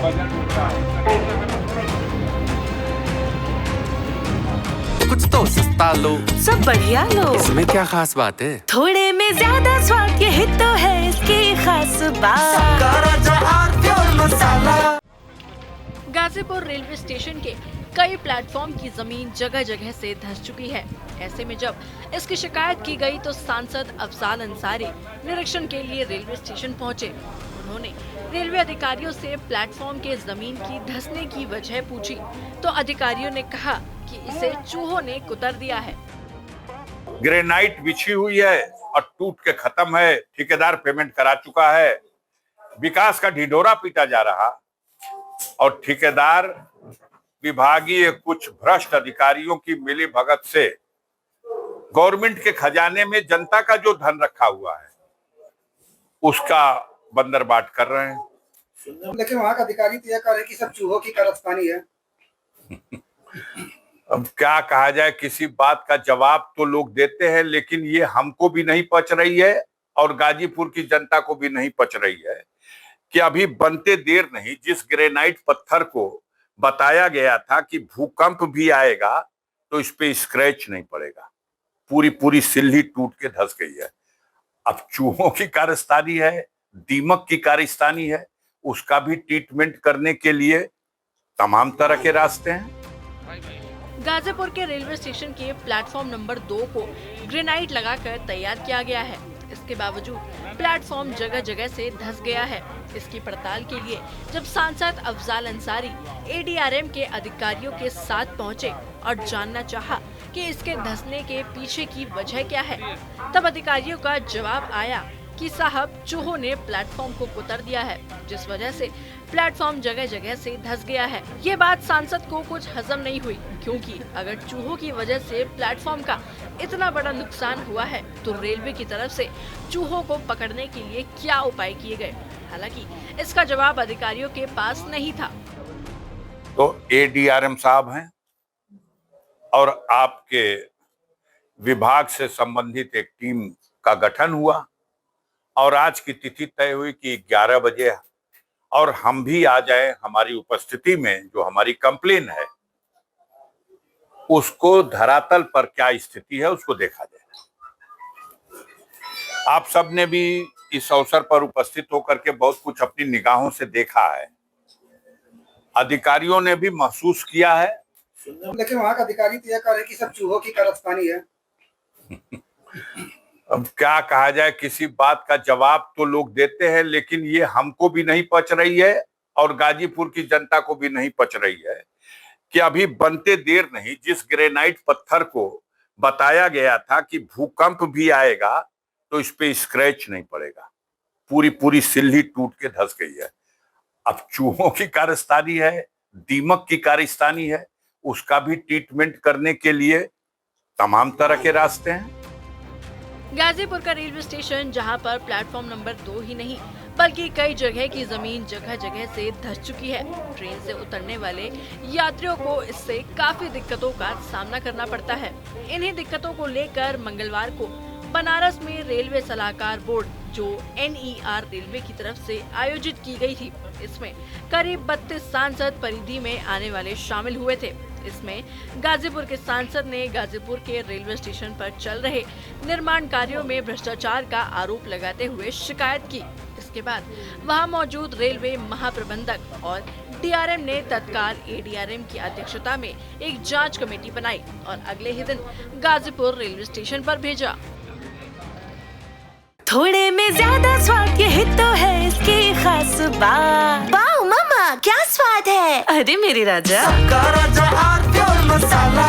कुछ तो सस्ता लो, सब बढ़िया लो। इसमें क्या खास बात है? थोड़े में ज्यादा स्वाद, यही तो है इसकी खास बात। गाजीपुर रेलवे स्टेशन के कई प्लेटफॉर्म की जमीन जगह जगह से धंस चुकी है। ऐसे में जब इसकी शिकायत की गई तो सांसद अफजाल अंसारी निरीक्षण के लिए रेलवे स्टेशन पहुंचे। उन्होंने रेलवे अधिकारियों से प्लेटफॉर्म के जमीन की धंसने की वजह पूछी तो अधिकारियों ने कहा कि इसे चूहों ने कुतर दिया है। ग्रेनाइट बिछी हुई है और टूट के खत्म है। ठेकेदार पेमेंट करा चुका है। विकास का ढिढोरा पीटा जा रहा और ठेकेदार विभागीय कुछ भ्रष्ट अधिकारियों की मिली भगत से गवर्नमेंट के खजाने में जनता का जो धन रखा हुआ है उसका बंदरबाट कर रहे हैं। लेकिन वहाँ का अधिकारी तो यह कह रहे कि सब चूहों की कारस्तानी है। अब क्या कहा जाए, किसी बात का जवाब तो लोग देते हैं लेकिन ये हमको भी नहीं पच रही है और गाजीपुर की जनता को भी नहीं पच रही है कि अभी बनते देर नहीं जिस ग्रेनाइट पत्थर को बताया गया था कि भूकंप भी आएगा तो इस पे स्क्रैच नहीं पड़ेगा, पूरी सिल्ली टूट के धंस गई है। अब चूहों की कारस्तानी है, दीमक की कारस्तानी है, उसका भी ट्रीटमेंट करने के लिए तमाम तरह के रास्ते हैं। गाजीपुर के रेलवे स्टेशन के प्लेटफॉर्म नंबर 2 को ग्रेनाइट लगाकर तैयार किया गया है। इसके बावजूद प्लेटफॉर्म जगह जगह से धंस गया है। इसकी पड़ताल के लिए जब सांसद अफजाल अंसारी एडीआरएम के अधिकारियों के साथ पहुंचे और जानना चाहा कि इसके धंसने के पीछे की वजह क्या है, तब अधिकारियों का जवाब आया कि साहब चूहों ने प्लेटफॉर्म को कुतर दिया है, जिस वजह से प्लेटफॉर्म जगह जगह से धंस गया है। ये बात सांसद को कुछ हजम नहीं हुई, क्योंकि अगर चूहों की वजह से प्लेटफॉर्म का इतना बड़ा नुकसान हुआ है तो रेलवे की तरफ से चूहों को पकड़ने के लिए क्या उपाय किए गए। हालांकि इसका जवाब अधिकारियों के पास नहीं था। तो एडीआरएम साहब हैं और आपके विभाग से संबंधित एक टीम का गठन हुआ और आज की तिथि तय हुई कि 11 बजे और हम भी आ जाए। हमारी उपस्थिति में जो हमारी कंप्लेन है उसको धरातल पर क्या स्थिति है उसको देखा जाए। आप सब ने भी इस अवसर पर उपस्थित होकर के बहुत कुछ अपनी निगाहों से देखा है, अधिकारियों ने भी महसूस किया है। लेकिन वहाँ का अधिकारी तो यह कह रहे कि सब चूहों की कारस्तानी है। अब क्या कहा जाए, किसी बात का जवाब तो लोग देते हैं लेकिन ये हमको भी नहीं पच रही है और गाजीपुर की जनता को भी नहीं पच रही है कि अभी बनते देर नहीं जिस ग्रेनाइट पत्थर को बताया गया था कि भूकंप भी आएगा तो इस पे स्क्रैच नहीं पड़ेगा, पूरी सिल्ली टूट के धंस गई है। अब चूहों की कारस्तानी है, दीमक की कारस्तानी है, उसका भी ट्रीटमेंट करने के लिए तमाम तरह के रास्ते हैं। गाजीपुर का रेलवे स्टेशन, जहां पर प्लेटफॉर्म नंबर 2 ही नहीं बल्कि कई जगह की जमीन जगह जगह से धंस चुकी है। ट्रेन से उतरने वाले यात्रियों को इससे काफी दिक्कतों का सामना करना पड़ता है। इन्हीं दिक्कतों को लेकर मंगलवार को बनारस में रेलवे सलाहकार बोर्ड जो NER रेलवे की तरफ से आयोजित की गई थी, इसमें करीब 32 सांसद परिधि में आने वाले शामिल हुए थे। इसमें गाजीपुर के सांसद ने गाजीपुर के रेलवे स्टेशन पर चल रहे निर्माण कार्यों में भ्रष्टाचार का आरोप लगाते हुए शिकायत की। इसके बाद वहां मौजूद रेलवे महाप्रबंधक और DRM ने तत्काल ADRM की अध्यक्षता में एक जांच कमेटी बनाई और अगले ही दिन गाजीपुर रेलवे स्टेशन पर भेजा। थोड़े में ज्यादा स्वाद, यही तो है इसकी खास बात। वाओ मम्मा, क्या स्वाद है। अरे मेरे राजा। सबका राजा आर प्योर मसाला।